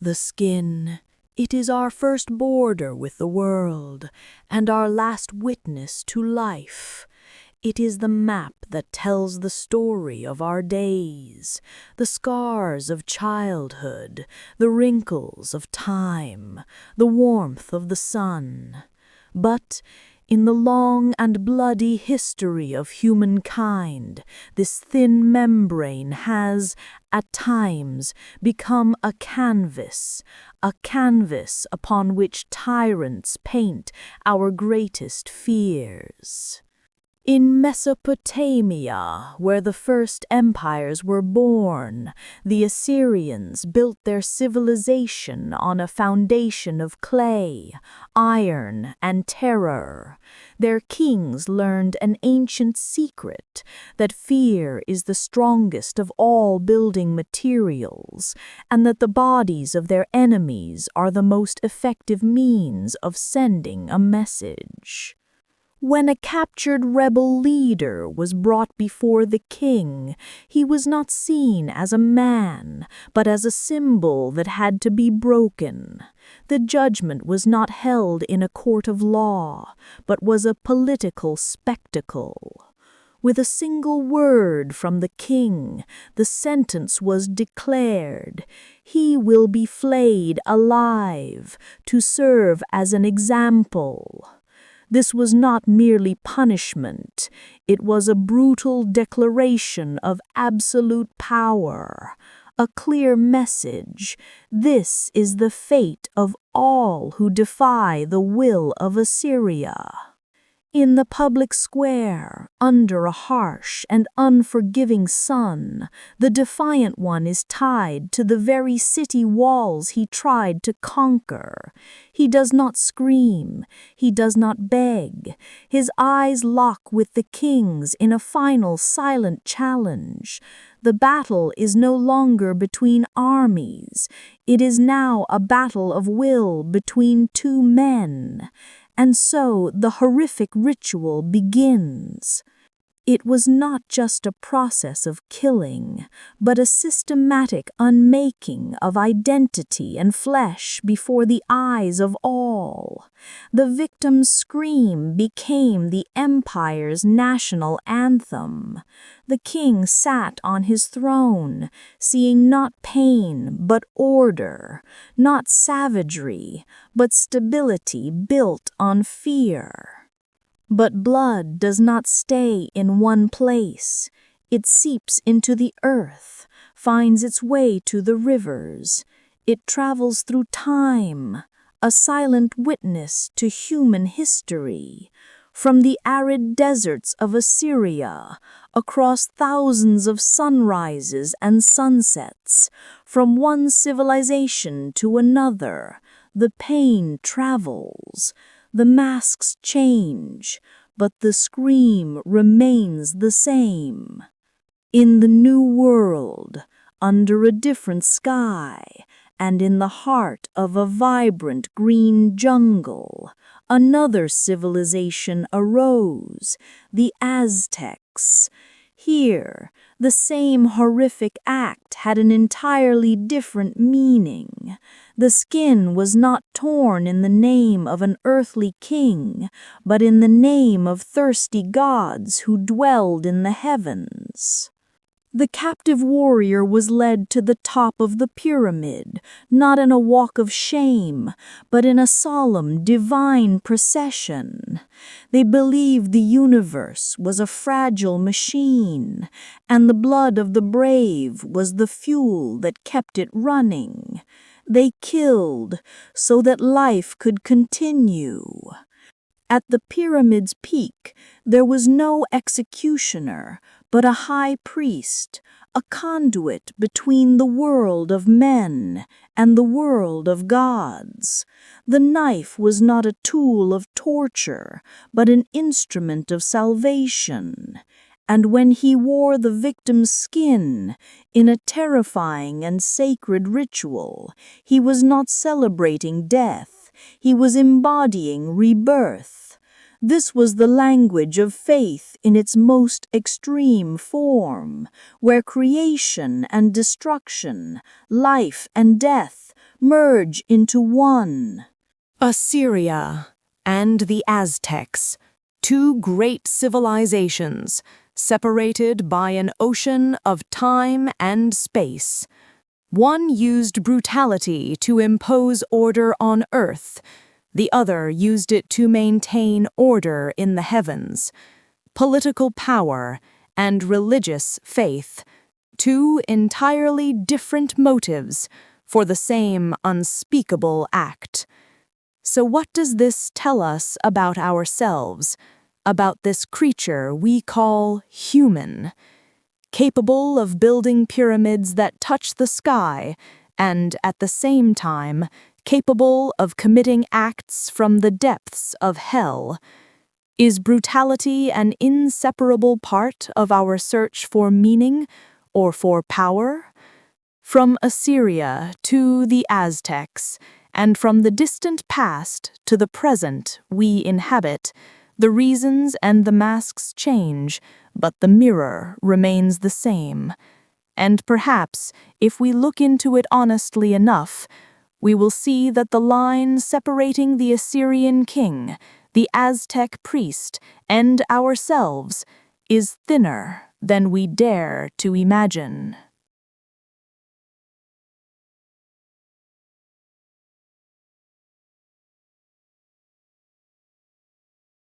The skin, it is our first border with the world, and our last witness to life. It is the map that tells the story of our days, the scars of childhood, the wrinkles of time, the warmth of the sun. But in the long and bloody history of humankind, this thin membrane has, at times, become a canvas upon which tyrants paint our greatest fears. In Mesopotamia, where the first empires were born, the Assyrians built their civilization on a foundation of clay, iron, and terror. Their kings learned an ancient secret, that fear is the strongest of all building materials, and that the bodies of their enemies are the most effective means of sending a message. When a captured rebel leader was brought before the king, he was not seen as a man, but as a symbol that had to be broken. The judgment was not held in a court of law, but was a political spectacle. With a single word from the king, the sentence was declared: he will be flayed alive, to serve as an example. This was not merely punishment, it was a brutal declaration of absolute power, a clear message: this is the fate of all who defy the will of Assyria. In the public square, under a harsh and unforgiving sun, the defiant one is tied to the very city walls he tried to conquer. He does not scream, he does not beg. His eyes lock with the king's in a final silent challenge. The battle is no longer between armies. It is now a battle of will between two men. And so the horrific ritual begins. It was not just a process of killing, but a systematic unmaking of identity and flesh before the eyes of all. The victim's scream became the empire's national anthem. The king sat on his throne, seeing not pain but order, not savagery but stability built on fear. But blood does not stay in one place. It seeps into the earth, finds its way to the rivers. It travels through time, a silent witness to human history. From the arid deserts of Assyria, across thousands of sunrises and sunsets, from one civilization to another, the pain travels. The masks change, but the scream remains the same. In the new world, under a different sky, and in the heart of a vibrant green jungle, another civilization arose, the Aztecs. Here, the same horrific act had an entirely different meaning. The skin was not torn in the name of an earthly king, but in the name of thirsty gods who dwelled in the heavens. The captive warrior was led to the top of the pyramid, not in a walk of shame, but in a solemn, divine procession. They believed the universe was a fragile machine, and the blood of the brave was the fuel that kept it running. They killed so that life could continue. At the pyramid's peak, there was no executioner, but a high priest, a conduit between the world of men and the world of gods. The knife was not a tool of torture, but an instrument of salvation. And when he wore the victim's skin in a terrifying and sacred ritual, he was not celebrating death, he was embodying rebirth. This was the language of faith in its most extreme form, where creation and destruction, life and death merge into one. Assyria and the Aztecs, two great civilizations, separated by an ocean of time and space. One used brutality to impose order on earth, the other used it to maintain order in the heavens. Political power and religious faith, two entirely different motives for the same unspeakable act. So what does this tell us about ourselves, about this creature we call human? Capable of building pyramids that touch the sky, and at the same time, capable of committing acts from the depths of hell. Is brutality an inseparable part of our search for meaning or for power? From Assyria to the Aztecs, and from the distant past to the present we inhabit, the reasons and the masks change, but the mirror remains the same. And perhaps, if we look into it honestly enough, we will see that the line separating the Assyrian king, the Aztec priest, and ourselves is thinner than we dare to imagine.